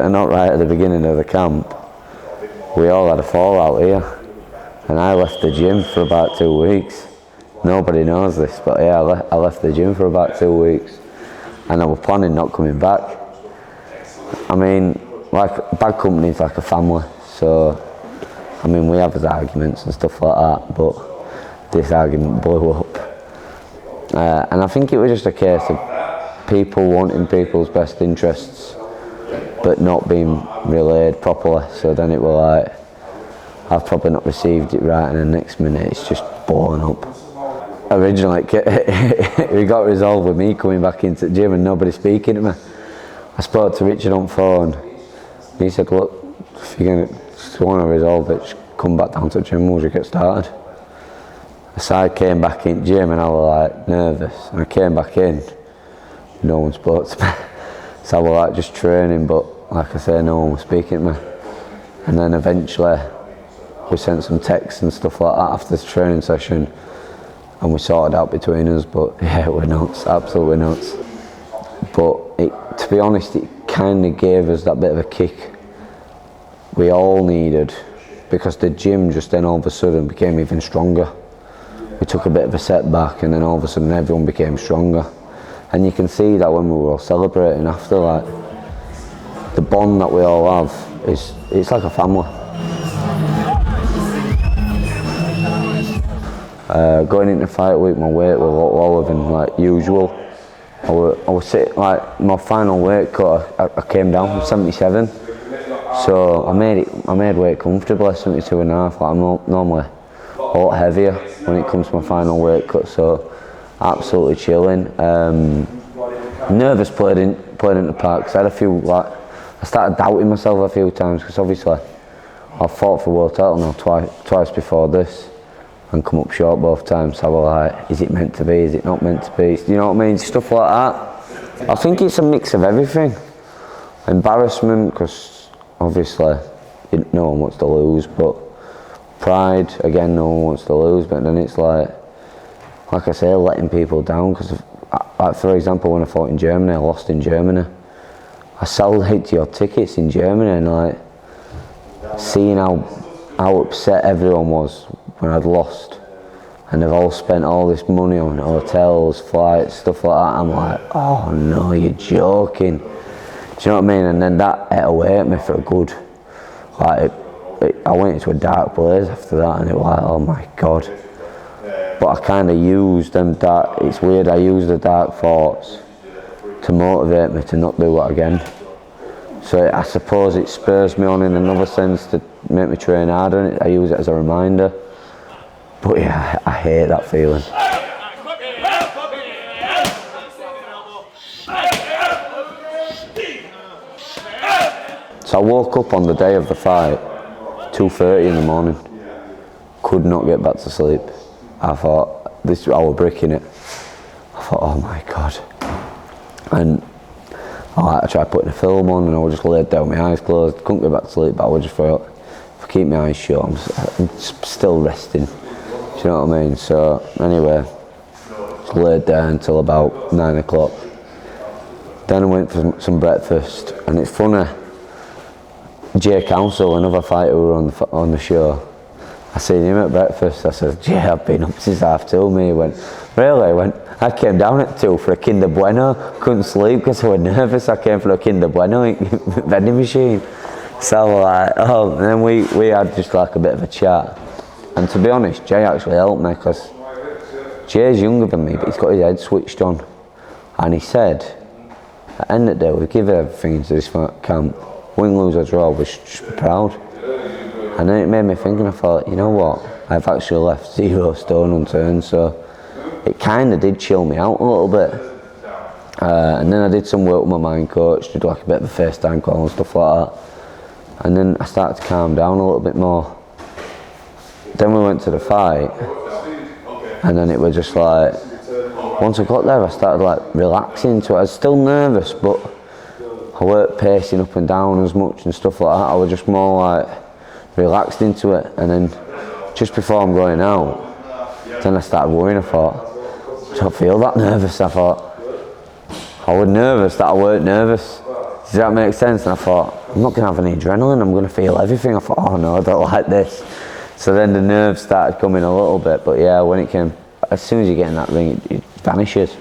not right at the beginning of the camp, we all had a fallout here, and I left the gym for about 2 weeks. Nobody knows this, but yeah, I left the gym for about 2 weeks, and I was planning not coming back. I mean, like, bad company's like a family, so I mean, we have his arguments and stuff like that, but this argument blew up. And I think it was just a case of people wanting people's best interests, but not being relayed properly. So then it was like, I've probably not received it right, and the next minute it's just blown up. Originally, it got resolved with me coming back into the gym and nobody speaking to me. I spoke to Richard on phone. He said, look, if you're going to want to resolve it, just come back down to the gym, we'll just get started. So I came back in the gym and I was like nervous, and I came back in, no one spoke to me. So I was like just training, but like I say, no one was speaking to me. And then eventually we sent some texts and stuff like that after the training session, and we sorted out between us. But yeah, we're nuts, absolutely nuts. But to be honest, it kind of gave us that bit of a kick we all needed, because the gym just then all of a sudden became even stronger. We took a bit of a setback, and then all of a sudden everyone became stronger. And you can see that when we were all celebrating after, like, the bond that we all have it's like a family. Going into fight week, my weight was a lot lower than like usual. I was sitting, like, my final weight cut, I came down from 77. So I made weight comfortably, 72.5. Like, I'm normally a lot heavier when it comes to my final weight cut, so absolutely chilling. Nervous played into part, because I had a few, like, I started doubting myself a few times, because obviously I've fought for world title now twice before this and come up short both times. So I was like, is it meant to be, is it not meant to be, you know what I mean, stuff like that. I think it's a mix of everything. Embarrassment, because obviously no one wants to lose, but pride, again, no one wants to lose. But then it's like I say, letting people down, because like, for example, when I fought in Germany, I lost in Germany. I sold your tickets in Germany, and like seeing how upset everyone was when I'd lost, and they've all spent all this money on hotels, flights, stuff like that. I'm like, oh no, you're joking. Do you know what I mean? And then that ate away at me for a good, like, I went into a dark place after that, and it was like, oh my God. But I kind of used them dark, it's weird, I used the dark thoughts to motivate me to not do that again. So I suppose it spurs me on in another sense to make me train harder, and I use it as a reminder. But yeah, I hate that feeling. So I woke up on the day of the fight, 2:30 in the morning. Could not get back to sleep. I thought, I was bricking it. I thought, oh my God. And I tried putting a film on, and I just laid down, my eyes closed. Couldn't get back to sleep, but I just thought, if I keep my eyes shut, I'm still resting. Do you know what I mean? So anyway, just laid there until about 9 o'clock. Then I went for some breakfast, and it's funny. Jay Council, another fighter who were on the show, I seen him at breakfast. I said, Jay, I've been up since 2:30. Me, he went, really? I came down at 2 for a Kinder Bueno. Couldn't sleep because I was nervous. I came for a Kinder Bueno vending machine. So I was like, oh, and then we had just like a bit of a chat. And to be honest, Jay actually helped me, because Jay's younger than me, but he's got his head switched on. And he said, at the end of the day, we give everything into this camp. Win, lose or draw, we should just be proud. And then it made me think, and I thought, you know what, I've actually left 0 stone unturned, so it kind of did chill me out a little bit. And then I did some work with my mind coach, did like a bit of a FaceTime call and stuff like that. And then I started to calm down a little bit more. Then we went to the fight, and then it was just like, once I got there, I started like relaxing into it. I was still nervous, but I weren't pacing up and down as much and stuff like that. I was just more like relaxed into it. And then just before I'm going out, then I started worrying. I thought, I don't feel that nervous. I thought, I was nervous that I weren't nervous. Does that make sense? And I thought, I'm not going to have any adrenaline, I'm going to feel everything. I thought, oh no, I don't like this. So then the nerves started coming a little bit, but yeah, when it came, as soon as you get in that ring, it vanishes.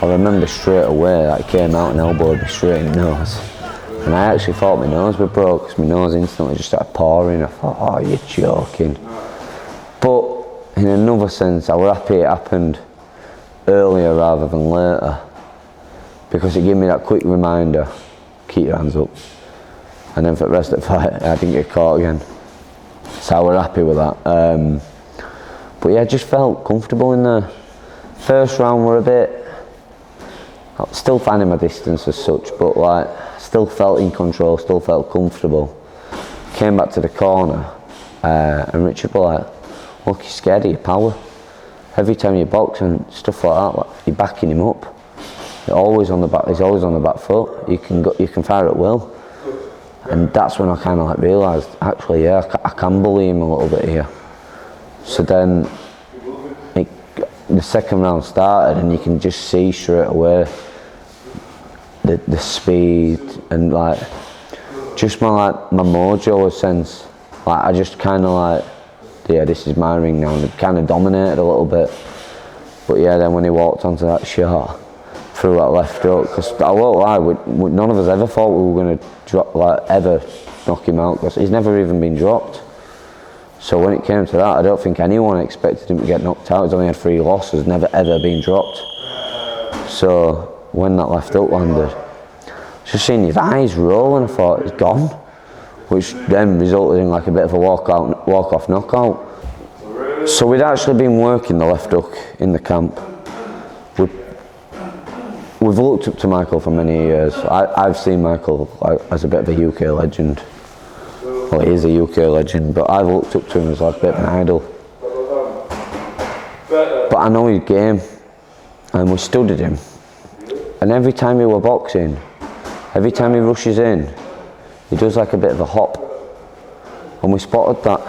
I remember straight away that he came out and elbowed me straight in the nose. And I actually thought my nose was broke, because my nose instantly just started pouring. I thought, oh, you're joking. But in another sense, I was happy it happened earlier rather than later, because it gave me that quick reminder, keep your hands up. And then for the rest of the fight, I didn't get caught again. So I was happy with that. But yeah, I just felt comfortable in there. First round were a bit, still finding my distance as such, but like, still felt in control, still felt comfortable. Came back to the corner, and Richard was like, look, you're scared of your power. Every time you box and stuff like that, like, you're backing him up. You're always on the back, he's always on the back foot. You can fire at will. And that's when I kind of like realised, actually, yeah, I can bully him a little bit here. So then, the second round started, and you can just see straight away the speed and like just my mojo sense. Like I just kind of like, yeah, this is my ring now, and it kind of dominated a little bit. But yeah, then when he walked onto that shot, threw that left hook, because I won't lie, none of us ever thought we were going to drop, like ever knock him out, because he's never even been dropped. So when it came to that, I don't think anyone expected him to get knocked out. He's only had 3 losses, never ever been dropped. So when that left hook landed, just seeing his eyes roll, and I thought he's gone, which then resulted in like a bit of a walk-off knockout. So we'd actually been working the left hook in the camp. We've looked up to Michael for many years. I've seen Michael as a bit of a UK legend. Well, he is a UK legend, but I've looked up to him as like a bit of an idol. But I know his game, and we studied him. And every time he were boxing, every time he rushes in, he does like a bit of a hop. And we spotted that.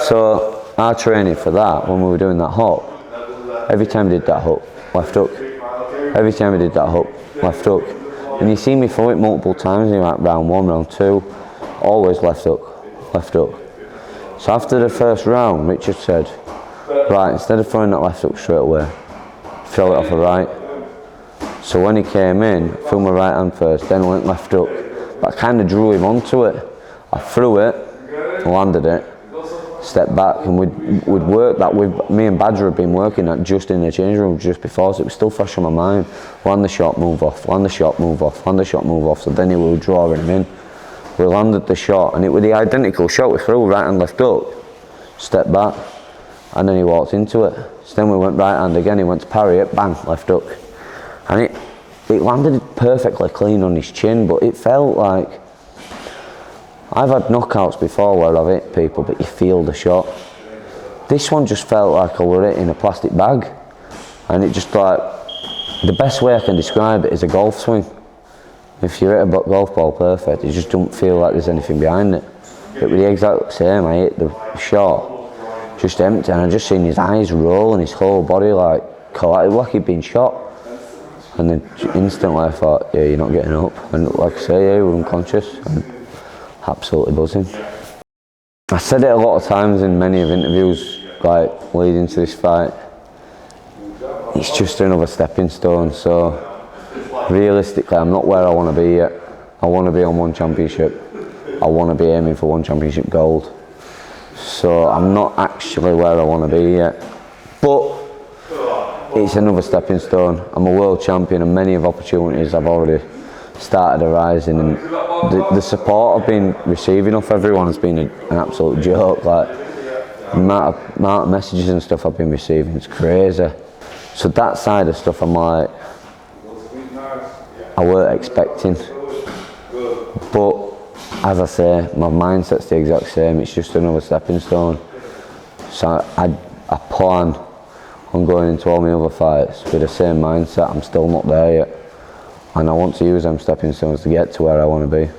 So our training for that, when we were doing that hop, every time he did that hook, left hook. Every time he did that hook, left hook. And you see me throw it multiple times in like round 1, round 2, always left hook, left hook. So after the first round, Richard said, right, instead of throwing that left hook straight away, throw it off the right. So when he came in, threw my right hand first, then went left hook. But I kind of drew him onto it. I threw it, landed it, stepped back, and we'd worked that with me and Badger had been working that just in the change room just before, so it was still fresh on my mind. Land the shot, move off, land the shot, move off, land the shot, move off. So then he was drawing him in. We landed the shot, and it was the identical shot we threw, right hand, left hook, stepped back, and then he walked into it. So then we went right hand again, he went to parry it, bang, left hook. And it landed perfectly clean on his chin, but it felt like, I've had knockouts before where I've hit people, but you feel the shot. This one just felt like I were in a plastic bag, and it just like, the best way I can describe it is a golf swing. If you hit a golf ball perfect, it just don't feel like there's anything behind it. It was the exact same. I hit the shot just empty, and I just seen his eyes roll and his whole body like collided, like he'd been shot. And then instantly I thought, yeah, you're not getting up. And like I say, yeah, we were unconscious and absolutely buzzing. I said it a lot of times in many of interviews, like leading to this fight. It's just another stepping stone. So realistically, I'm not where I want to be yet. I want to be on 1 championship. I want to be aiming for 1 championship gold. So I'm not actually where I want to be yet. But it's another stepping stone. I'm a world champion, and many of opportunities I've already started arising, and the support I've been receiving off everyone has been an absolute joke. Like the amount of messages and stuff I've been receiving, it's crazy. So that side of stuff, I'm like, I weren't expecting. But as I say, my mindset's the exact same. It's just another stepping stone. So I plan on going into all my other fights with the same mindset. I'm still not there yet, and I want to use them stepping stones to get to where I want to be.